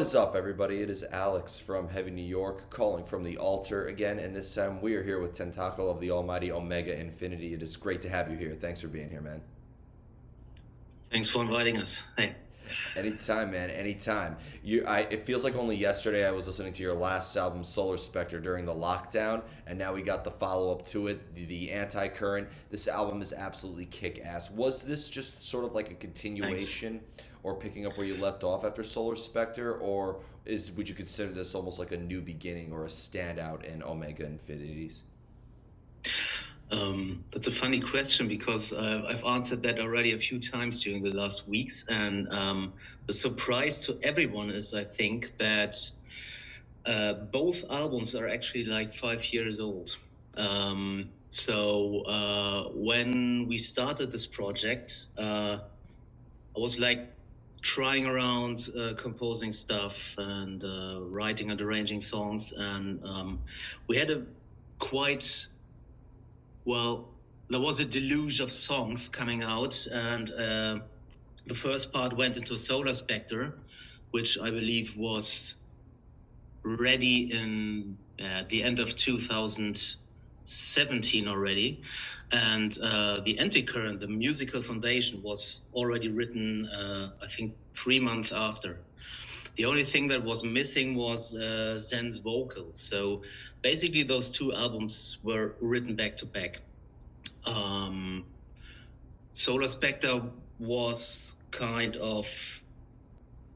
is up, everybody? It is Alex from Heavy New York calling from the altar again, and this time we are here with Tentakel of the Almighty Omega Infinity. It is great to have you here. Thanks for being here, man. Thanks for inviting us. Hey. Anytime, man. Anytime. It feels like only yesterday I was listening to your last album, Solar Spectre, during the lockdown, and now we got the follow up to it, the Anticurrent. This album is absolutely kick ass. Was this just sort of like a Thanks. continuation, or picking up where you left off after Solar Spectre, or would you consider this almost like a new beginning or a standout in Omega Infinities? That's a funny question because I've answered that already a few times during the last weeks. And the surprise to everyone is, I think, that both albums are actually like 5 years old. When we started this project, I was like trying around composing stuff and writing and arranging songs. And we had a quite well, there was a deluge of songs coming out, and the first part went into Solar Spectre, which I believe was ready in the end of 2017 already. And the Anticurrent, the musical foundation, was already written, I think, 3 months after. The only thing that was missing was Zen's vocals. So basically, those two albums were written back to back. Solar Spectre was kind of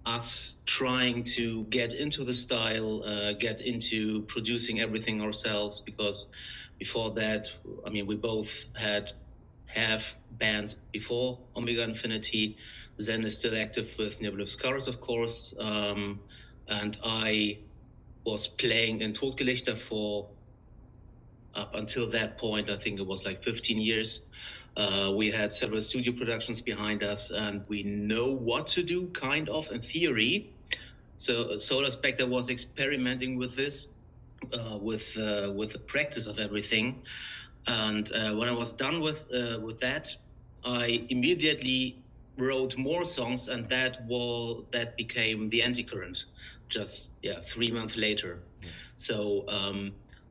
us trying to get into the style, get into producing everything ourselves, because before that, I mean, we both have bands before Omega Infinity. Zen is still active with Nebulous Scars, of course, and I was playing in Totgelichter for up until that point. I think it was like 15 years. We had several studio productions behind us, and we know what to do, kind of, in theory. So Solar Spectre was experimenting with this, with the practice of everything. And when I was done with that, I immediately wrote more songs, and that became the Anticurrent, just 3 months later. So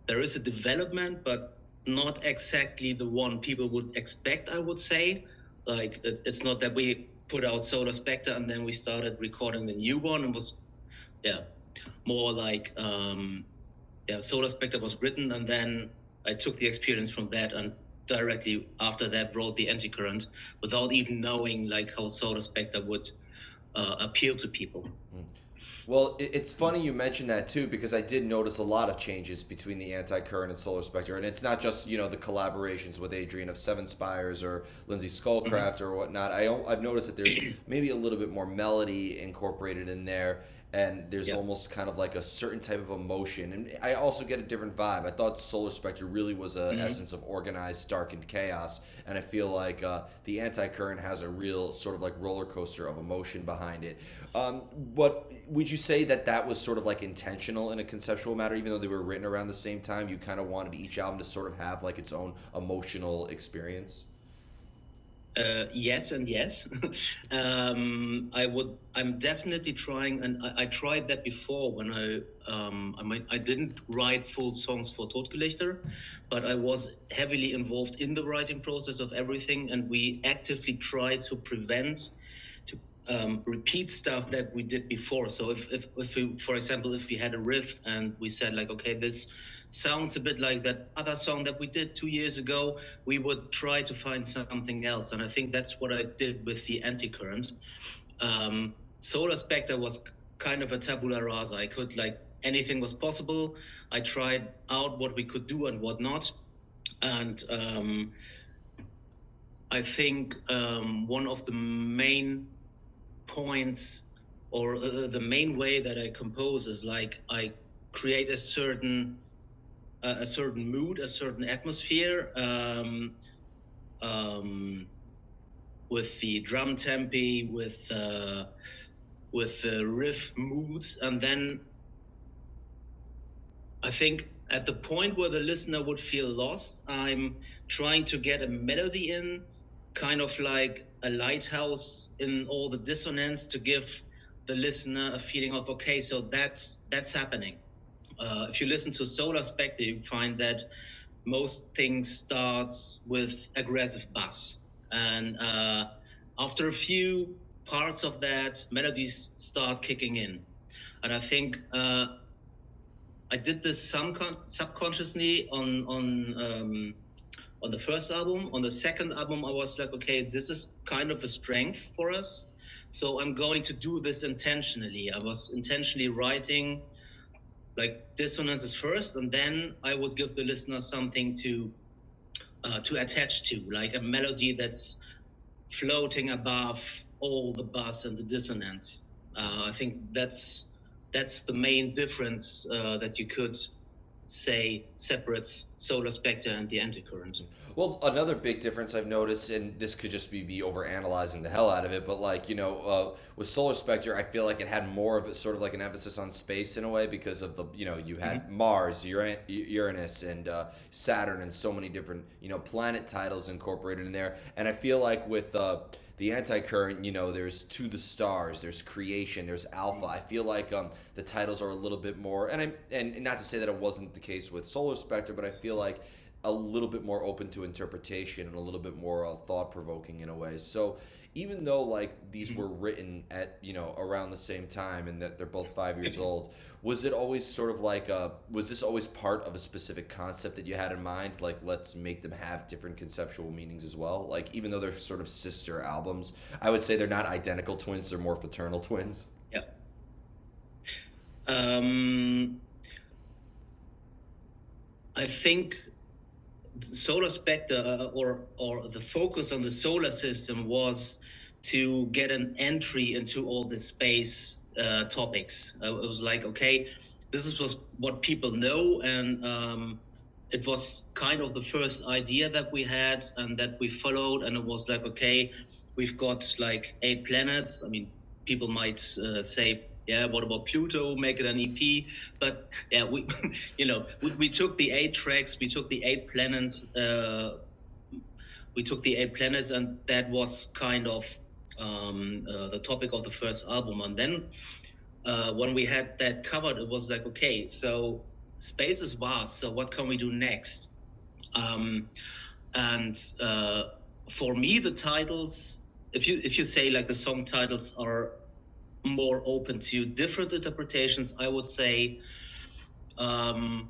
there is a development, but not exactly the one people would expect, I would say. Like, it's not that we put out Solar Spectre and then we started recording the new one. It was more like Solar Spectre was written, and then I took the experience from that and directly after that wrote the Anticurrent without even knowing like how Solar Spectre would appeal to people. Well, it's funny you mentioned that too, because I did notice a lot of changes between the Anticurrent and Solar Spectre, and it's not just the collaborations with Adrian of Seven Spires or Lindsay Skullcraft or whatnot. I've noticed that there's maybe a little bit more melody incorporated in there, and there's almost kind of like a certain type of emotion, and I also get a different vibe. I thought Solar Spectre really was a essence of organized, darkened chaos, and I feel like the Anticurrent has a real sort of like roller coaster of emotion behind it. But would you say that was sort of like intentional in a conceptual matter, even though they were written around the same time? You kind of wanted each album to sort of have like its own emotional experience? Yes and yes. I'm definitely trying, and I tried that before when I didn't write full songs for Totgelichter, but I was heavily involved in the writing process of everything, and we actively tried to prevent repeat stuff that we did before. So if we, for example, if we had a riff and we said like, okay, this sounds a bit like that other song that we did 2 years ago, we would try to find something else. And I think that's what I did with the Anticurrent. Solar Spectre was kind of a tabula rasa. I could, like, anything was possible. I tried out what we could do and what not. And I think one of the main points, or the main way that I compose, is like I create a certain mood, a certain atmosphere, with the drum tempi, with the riff moods, and then I think at the point where the listener would feel lost, I'm trying to get a melody in, kind of like a lighthouse in all the dissonance, to give the listener a feeling of, okay, so that's happening. If you listen to Solar Spectre, you find that most things starts with aggressive bass, and after a few parts of that, melodies start kicking in. And I think I did this subconsciously on the first album. On the second album, I was like, okay, this is kind of a strength for us, so I'm going to do this intentionally. I was intentionally writing like dissonances first, and then I would give the listener something to attach to, like a melody that's floating above all the bass and the dissonance. I think that's the main difference that you could say separates Solar Spectre and the Anticurrent. Well, another big difference I've noticed, and this could just be over analyzing the hell out of it, but like, with Solar Spectre, I feel like it had more of a sort of like an emphasis on space in a way because of the, you had Mars, Uranus, and Saturn, and so many different, planet titles incorporated in there. And I feel like with the Anticurrent, there's To the Stars, there's Creation, there's Alpha. I feel like the titles are a little bit more, and not to say that it wasn't the case with Solar Spectre, but I feel like a little bit more open to interpretation and a little bit more thought-provoking in a way. So even though like these were written at around the same time and that they're both 5 years old, was it always sort of like was this always part of a specific concept that you had in mind, like let's make them have different conceptual meanings as well? Like even though they're sort of sister albums, I would say they're not identical twins, they're more fraternal twins. Yeah. I think Solar Spectre or the focus on the solar system was to get an entry into all the space topics. It was like, okay, this is what people know, and it was kind of the first idea that we had and that we followed, and it was like, okay, we've got like 8 planets. I mean, people might say, yeah, what about Pluto? Make it an EP. But yeah, we we took the 8 tracks, we took the 8 planets, and that was kind of the topic of the first album. And then when we had that covered, it was like, okay, so space is vast, so what can we do next? And for me, the titles, if you say like the song titles are more open to different interpretations, I would say, well,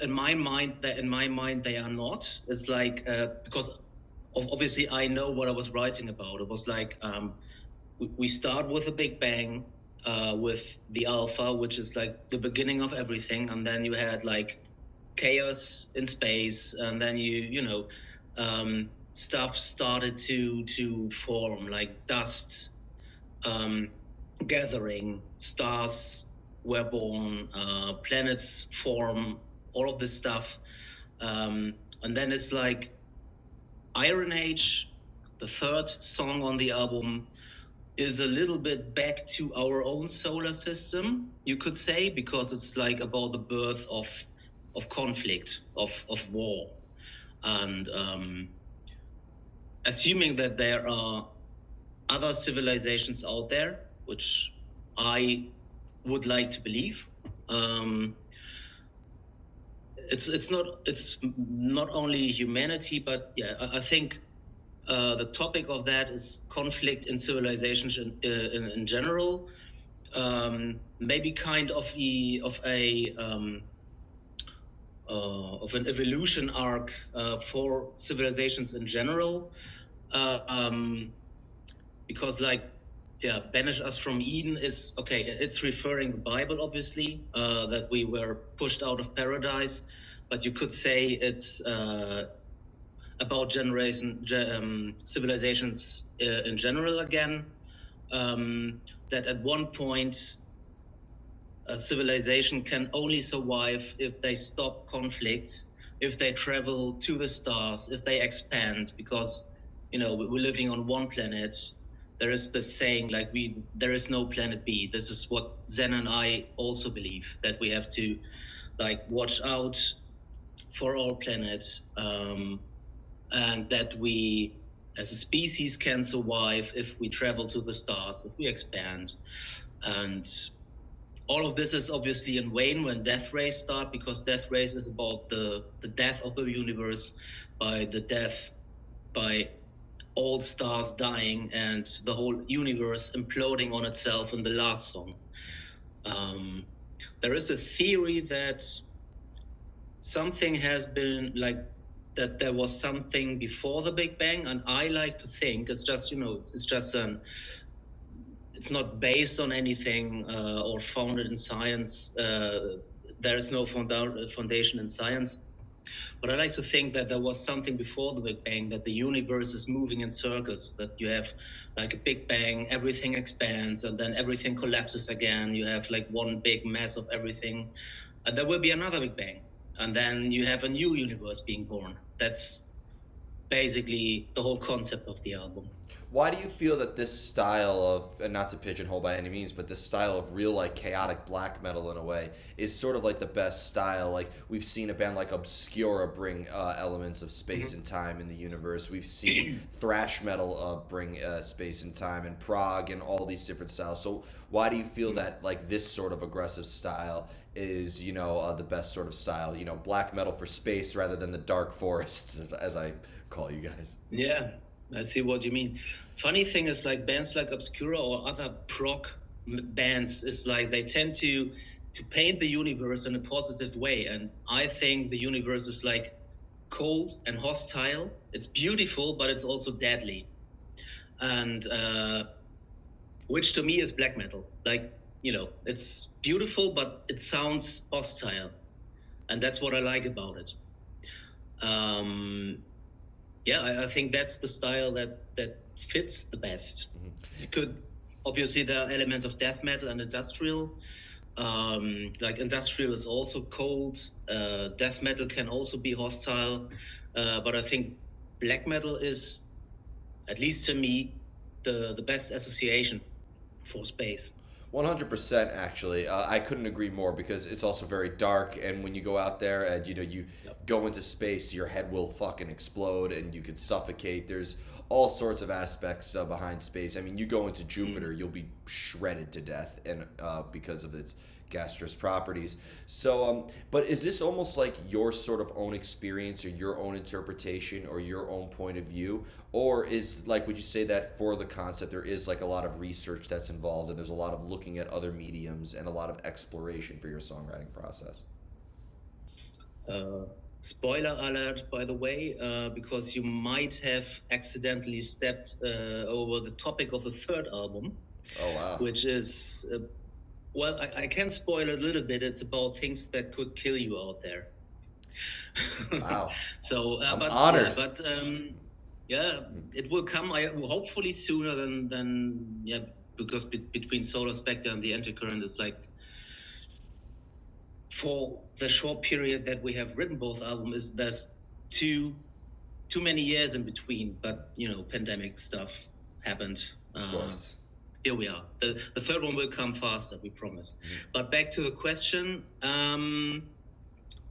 in my mind they are not. It's like because obviously I know what I was writing about. It was like we start with a Big Bang, with the Alpha, which is like the beginning of everything, and then you had like chaos in space, and then stuff started to form, like dust gathering, stars were born, planets form, all of this stuff. And then it's like Iron Age, the third song on the album, is a little bit back to our own solar system, you could say, because it's like about the birth of conflict, of war. And assuming that there are other civilizations out there, which I would like to believe. It's not only humanity, but yeah, I think the topic of that is conflict in civilizations in general. Maybe kind of an evolution arc for civilizations in general, because like, yeah, banish us from Eden is okay. It's referring the Bible, obviously, that we were pushed out of paradise, but you could say it's about civilizations in general again. That at one point, a civilization can only survive if they stop conflicts, if they travel to the stars, if they expand, because we're living on one planet. There is this saying like there is no planet B. This is what Zen and I also believe, that we have to like watch out for our planet, and that we as a species can survive if we travel to the stars, if we expand. And all of this is obviously in vain when Death Race start, because Death Race is about the death of the universe by all stars dying and the whole universe imploding on itself in the last song. There is a theory that something has been like that there was something before the Big Bang, and I like to think it's just it's not based on anything or founded in science. There is no foundation in science. But I like to think that there was something before the Big Bang, that the universe is moving in circles, that you have like a Big Bang, everything expands, and then everything collapses again. You have like one big mass of everything. And there will be another Big Bang. And then you have a new universe being born. That's basically the whole concept of the album. Why do you feel that this style of, and not to pigeonhole by any means, but this style of real like chaotic black metal in a way is sort of like the best style? Like we've seen a band like Obscura bring elements of space and time in the universe. We've seen thrash metal bring space and time, and prog and all these different styles. So why do you feel that like this sort of aggressive style is the best sort of style? Black metal for space rather than the dark forests, as I call you guys. Yeah, I see what you mean. Funny thing is, like bands like Obscura or other prog bands is like they tend to paint the universe in a positive way, and I think the universe is like cold and hostile. It's beautiful, but it's also deadly, and which to me is black metal. Like it's beautiful, but it sounds hostile, and that's what I like about it. Yeah, I think that's the style that fits the best. It could obviously there are elements of death metal and industrial. Like industrial is also cold. Death metal can also be hostile, but I think black metal is, at least to me, the best association for space. 100% actually. I couldn't agree more because it's also very dark, and when you go out there and you go into space, your head will fucking explode and you could suffocate. There's all sorts of aspects behind space. I mean, you go into Jupiter, you'll be shredded to death, and because of its gaseous properties. So, but is this almost like your sort of own experience or your own interpretation or your own point of view? Or is like, would you say that for the concept, there is like a lot of research that's involved and there's a lot of looking at other mediums and a lot of exploration for your songwriting process? Spoiler alert, by the way, because you might have accidentally stepped over the topic of the third album. Oh, wow. Which is well, I can spoil a little bit. It's about things that could kill you out there. Wow. So, I'm but honored. yeah, it will come. Hopefully sooner than because between Solar Spectre and the Anticurrent is like, for the short period that we have written both albums, there's too many years in between. But pandemic stuff happened. Of course. Here we are. The third one will come faster, we promise. But back to the question.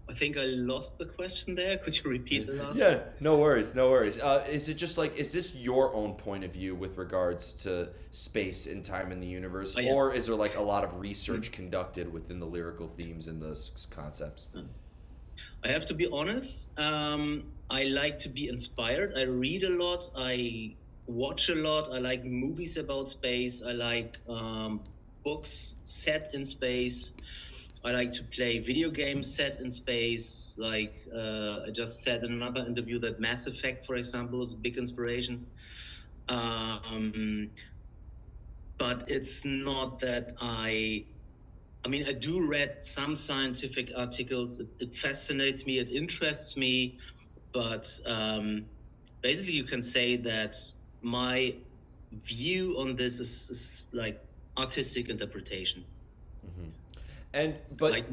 I think I lost the question there. Could you repeat the last? Yeah, no worries, no worries. Is it just like, is this your own point of view with regards to space and time in the universe? Yeah. Or is there like a lot of research conducted within the lyrical themes and the concepts? I have to be honest. I like to be inspired. I read a lot. I watch a lot. I like movies about space. I like books set in space. I like to play video games set in space. Like I just said in another interview that Mass Effect, for example, is a big inspiration. But it's not that I mean, I do read some scientific articles. It fascinates me. It interests me. But basically, you can say that my view on this is like artistic interpretation. But like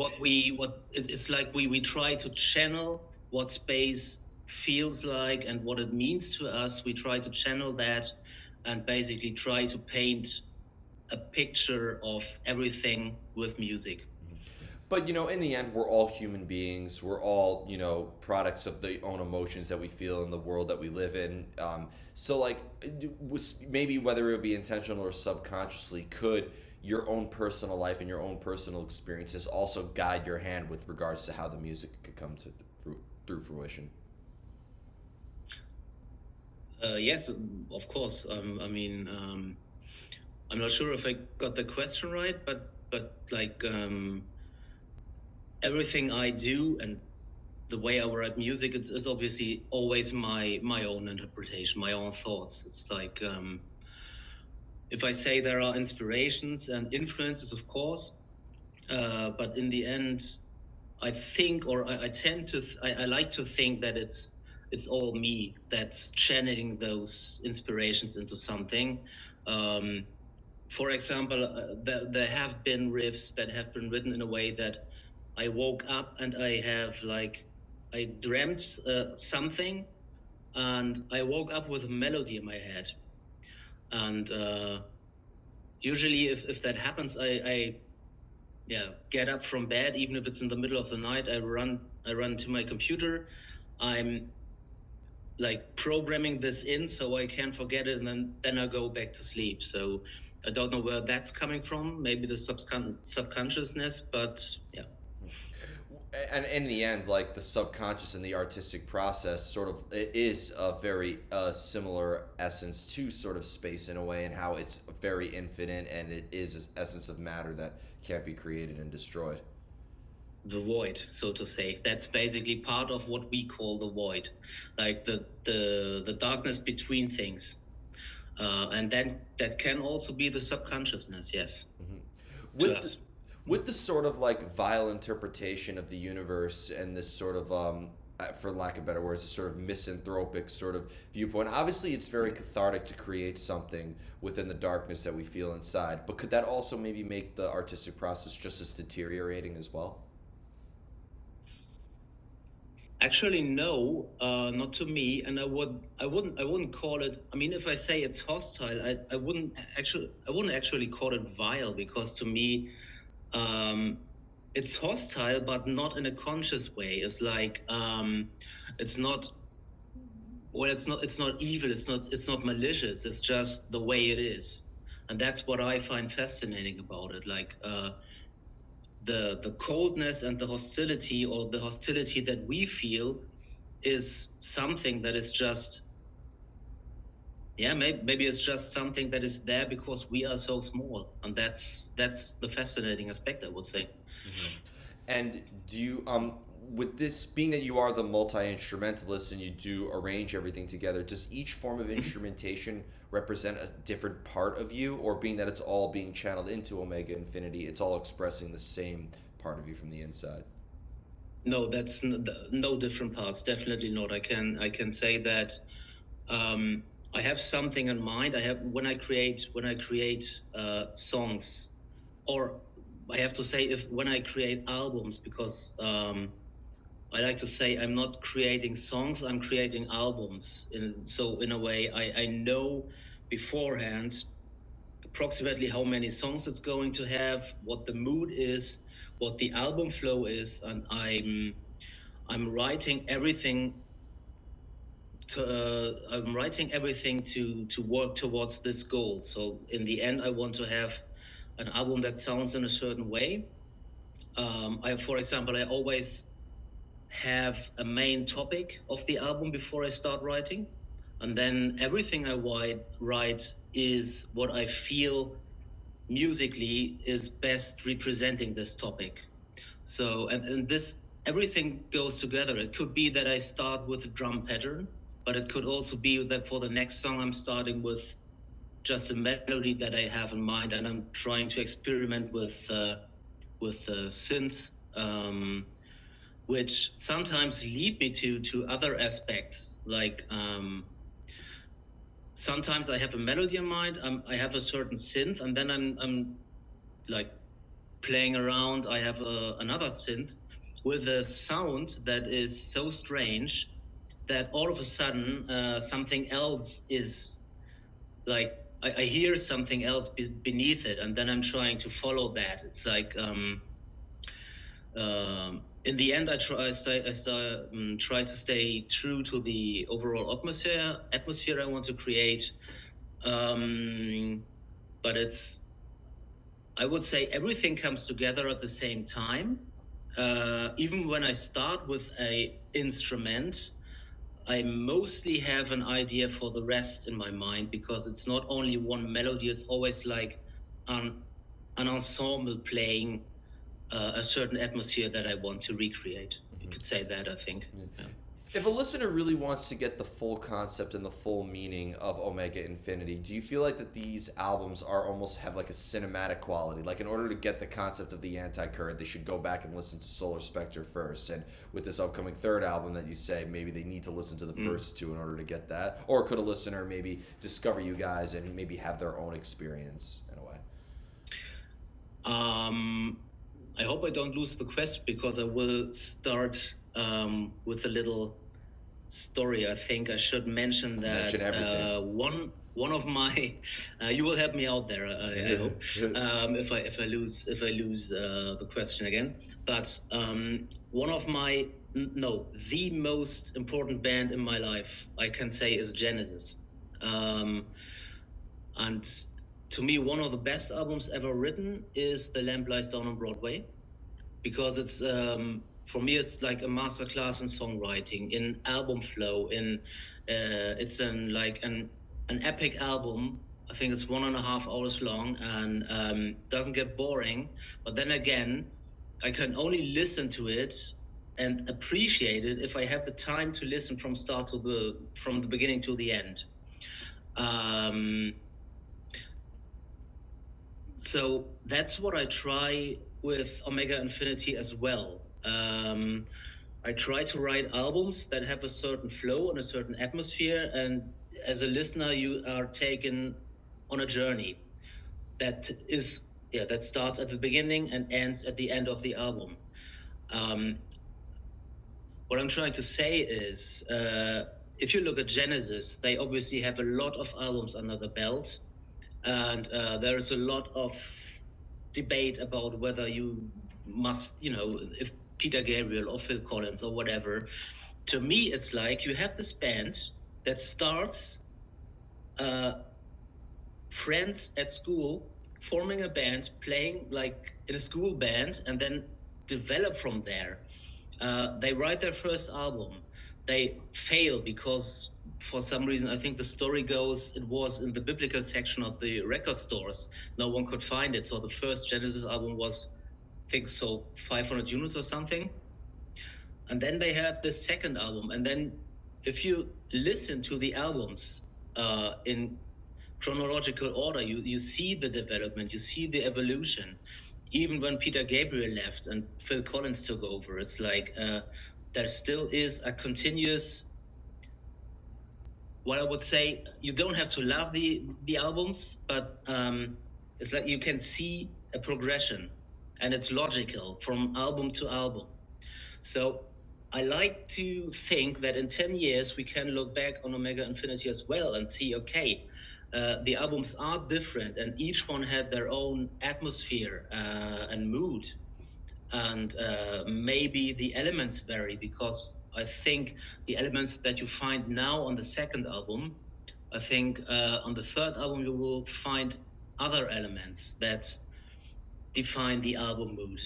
it's like we try to channel what space feels like and what it means to us. We try to channel that and basically try to paint a picture of everything with music. But in the end, we're all human beings. We're all products of the own emotions that we feel in the world that we live in. So like, maybe whether it would be intentional or subconsciously, could your own personal life and your own personal experiences also guide your hand with regards to how the music could come to through fruition. Yes, of course. I'm not sure if I got the question right, but like everything I do and the way I write music is obviously always my own interpretation, my own thoughts. It's like if I say there are inspirations and influences, of course, but in the end, I think, or I tend to, I like to think that it's all me that's channeling those inspirations into something. Um, for example, there have been riffs that have been written in a way that I woke up and I dreamt something, and I woke up with a melody in my head. And usually, if that happens, I get up from bed, even if it's in the middle of the night. I run to my computer. I'm like programming this in so I can't forget it, and then I go back to sleep. So I don't know where that's coming from. Maybe the subconsciousness, but yeah. And in the end, like the subconscious and the artistic process, sort of it is a very similar essence to sort of space in a way, and how it's very infinite and it is an essence of matter that can't be created and destroyed. The void, so to say. That's basically part of what we call the void, like the darkness between things. And then that can also be the subconsciousness, yes, to With us. with the sort of like vile interpretation of the universe and this sort of for lack of better words, a sort of misanthropic sort of viewpoint. Obviously, it's very cathartic to create something within the darkness that we feel inside. But could that also maybe make the artistic process just as deteriorating as well? Actually, no, not to me. And I wouldn't call it. I mean, if I say it's hostile, I wouldn't actually call it vile, because to me, um, it's hostile, but not in a conscious way. It's like it's not. Well, it's not evil. It's not malicious. It's just the way it is, and that's what I find fascinating about it. Like the coldness and the hostility, or the hostility that we feel, is something that is just, yeah, maybe it's just something that is there because we are so small, and that's the fascinating aspect, I would say. And do you with this being that you are the multi instrumentalist and you do arrange everything together, does each form of instrumentation represent a different part of you, or being that it's all being channeled into Omega Infinity, it's all expressing the same part of you from the inside? No, that's no different parts. Definitely not. I can say that um, I have something in mind. I have when I create songs, or I have to say, if when I create albums, because I like to say I'm not creating songs, I'm creating albums. So in a way, I know beforehand approximately how many songs it's going to have, what the mood is, what the album flow is, and I'm writing everything to work towards this goal. So in the end, I want to have an album that sounds in a certain way. For example, I always have a main topic of the album before I start writing, and then everything I write is what I feel musically is best representing this topic. So, and this everything goes together. It could be that I start with a drum pattern, but it could also be that for the next song I'm starting with just a melody that I have in mind, and I'm trying to experiment with synth, which sometimes lead me to other aspects. Like sometimes I have a melody in mind, I have a certain synth, and then I'm like playing around. I have another synth with a sound that is so strange that all of a sudden something else is like I hear something else beneath it, and then I'm trying to follow that. It's like in the end, try to stay true to the overall atmosphere I want to create. But it's I would say everything comes together at the same time. Even when I start with a instrument, I mostly have an idea for the rest in my mind, because it's not only one melody, it's always like an ensemble playing a certain atmosphere that I want to recreate. You could say that, I think. Yeah. If a listener really wants to get the full concept and the full meaning of Omega Infinity, do you feel like that these albums are almost have like a cinematic quality? Like in order to get the concept of the Anticurrent, they should go back and listen to Solar Spectre first. And with this upcoming third album that you say, maybe they need to listen to the first two in order to get that? Or could a listener maybe discover you guys and maybe have their own experience in a way? I hope I don't lose the quest, because I will start with a little story. I think I should mention that one of my you will help me out there. I hope if I lose the question again. But one of my the most important band in my life, I can say, is Genesis, and to me, one of the best albums ever written is The Lamb Lies Down on Broadway, because it's for me it's like a masterclass in songwriting, in album flow, in it's an epic album. I think it's 1.5 hours long, and doesn't get boring. But then again, I can only listen to it and appreciate it if I have the time to listen from the beginning to the end. So that's what I try with Omega Infinity as well. I try to write albums that have a certain flow and a certain atmosphere, and as a listener, you are taken on a journey that starts at the beginning and ends at the end of the album. What I'm trying to say is, if you look at Genesis, they obviously have a lot of albums under the belt. And there is a lot of debate about whether you must, if Peter Gabriel or Phil Collins or whatever. To me, it's like you have this band that starts friends at school, forming a band, playing like in a school band, and then develop from there. They write their first album. They fail because, for some reason, I think the story goes, it was in the biblical section of the record stores. No one could find it. So the first Genesis album was, I think, 500 units or something. And then they had the second album. And then if you listen to the albums in chronological order, you see the development, you see the evolution. Even when Peter Gabriel left and Phil Collins took over, it's like there still is a continuous, what I would say, you don't have to love the albums, but it's like you can see a progression, and it's logical from album to album. So I like to think that in 10 years we can look back on Omega Infinity as well and see, okay, the albums are different, and each one had their own atmosphere and mood. And maybe the elements vary, because I think the elements that you find now on the second album, I think on the third album you will find other elements that define the album mood.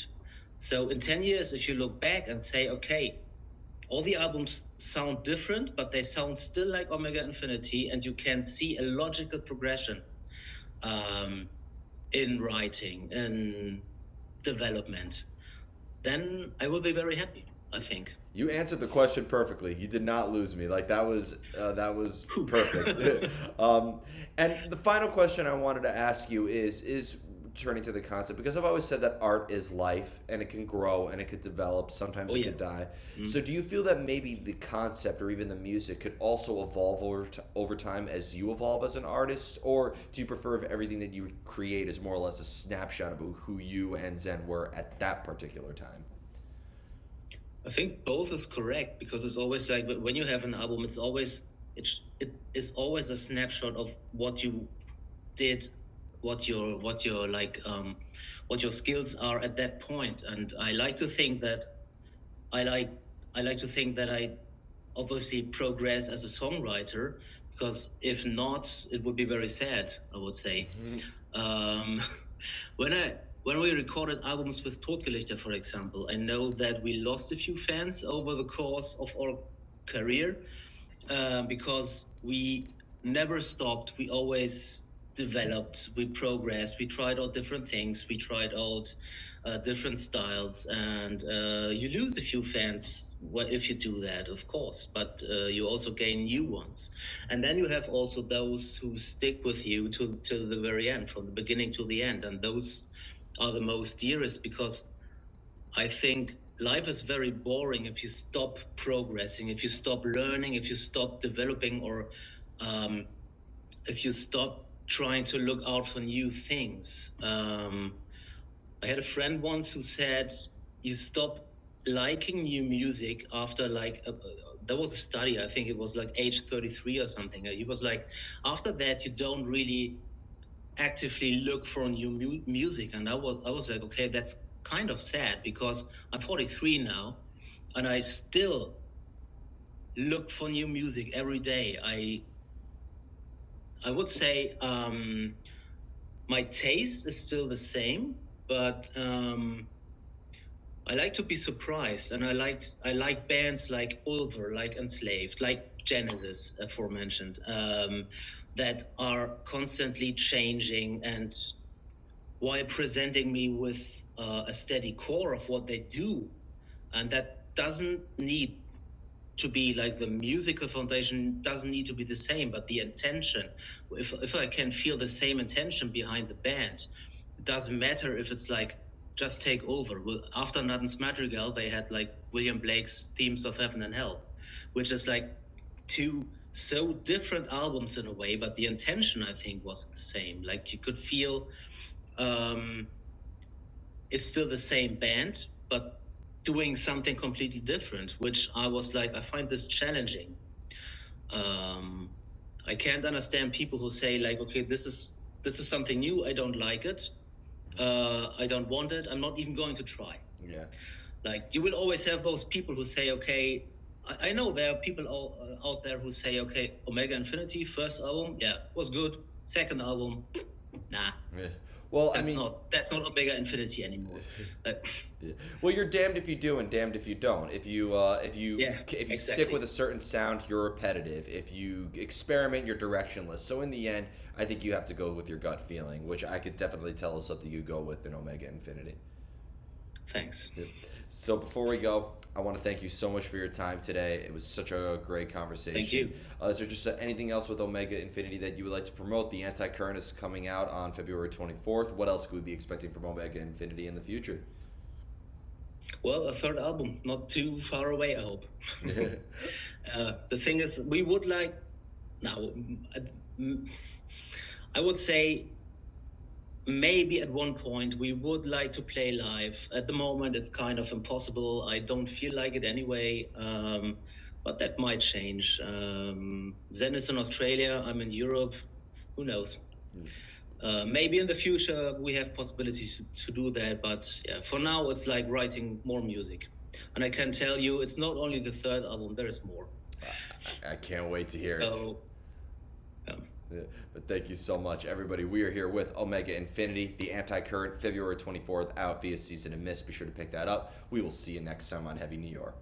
So in 10 years, if you look back and say, okay, all the albums sound different, but they sound still like Omega Infinity, and you can see a logical progression in writing, in development, then I will be very happy, I think. You answered the question perfectly. You did not lose me. Like that was perfect. And the final question I wanted to ask you is turning to the concept, because I've always said that art is life, and it can grow and it could develop. Sometimes it could die. Mm-hmm. So do you feel that maybe the concept or even the music could also evolve over time as you evolve as an artist? Or do you prefer if everything that you create is more or less a snapshot of who you and Zen were at that particular time? I think both is correct, because it's always like when you have an album, it is always a snapshot of what you did, what your skills are at that point. And I like to think that I obviously progress as a songwriter, because if not, it would be very sad, I would say. Mm-hmm. when I when we recorded albums with Totgelichter, for example, I know that we lost a few fans over the course of our career, because we never stopped. We always developed, we progressed, we tried out different things, we tried out different styles, and you lose a few fans if you do that, of course, but you also gain new ones. And then you have also those who stick with you to the very end, from the beginning to the end, and those are the most dearest, because I think life is very boring if you stop progressing, if you stop learning, if you stop developing, or um, if you stop trying to look out for new things. I had a friend once who said, you stop liking new music after there was a study, I think it was like age 33 or something. He was like, after that, you don't really actively look for new music. And I was like, okay, that's kind of sad, because I'm 43 now and I still look for new music every day. I would say my taste is still the same, but I like to be surprised, and I like bands like Ulver, like Enslaved, like Genesis, aforementioned, that are constantly changing, and while presenting me with a steady core of what they do, and that doesn't need to be like, the musical foundation doesn't need to be the same, but the intention, if I can feel the same intention behind the band, it doesn't matter if it's like, just take over. Well, after Nathan's Madrigal, they had like William Blake's Themes of Heaven and Hell, which is like two so different albums in a way, but the intention, I think, was the same. Like, you could feel it's still the same band, but doing something completely different, which I was like, I find this challenging. I can't understand people who say like, okay, this is something new, I don't like it, I don't want it, I'm not even going to try. Yeah. Like, you will always have those people who say, okay, I know there are people out there who say, okay, Omega Infinity, first album, yeah, was good. Second album, nah. Yeah. Well, that's not Omega Infinity anymore. Yeah. Well, you're damned if you do and damned if you don't. If you exactly. stick with a certain sound, you're repetitive. If you experiment, you're directionless. So in the end, I think you have to go with your gut feeling, which I could definitely tell is something you go with in Omega Infinity. Thanks. Yeah. So before we go, I want to thank you so much for your time today. It was such a great conversation. Thank you. Is there just anything else with Omega Infinity that you would like to promote? The Anticurrent is coming out on February 24th. What else could we be expecting from Omega Infinity in the future? Well, a third album, not too far away, I hope. The thing is, we would like, now, I would say maybe at one point we would like to play live. At the moment, it's kind of impossible. I don't feel like it anyway, but that might change. Zen is in Australia, I'm in Europe, who knows? Maybe in the future we have possibilities to do that, but yeah, for now it's like writing more music. And I can tell you, it's not only the third album, there is more. I can't wait to hear it. So, yeah, but thank you so much, everybody. We are here with Omega Infinity, the Anticurrent, February 24th, out via Season and Mist. Be sure to pick that up. We will see you next time on Heavy New York.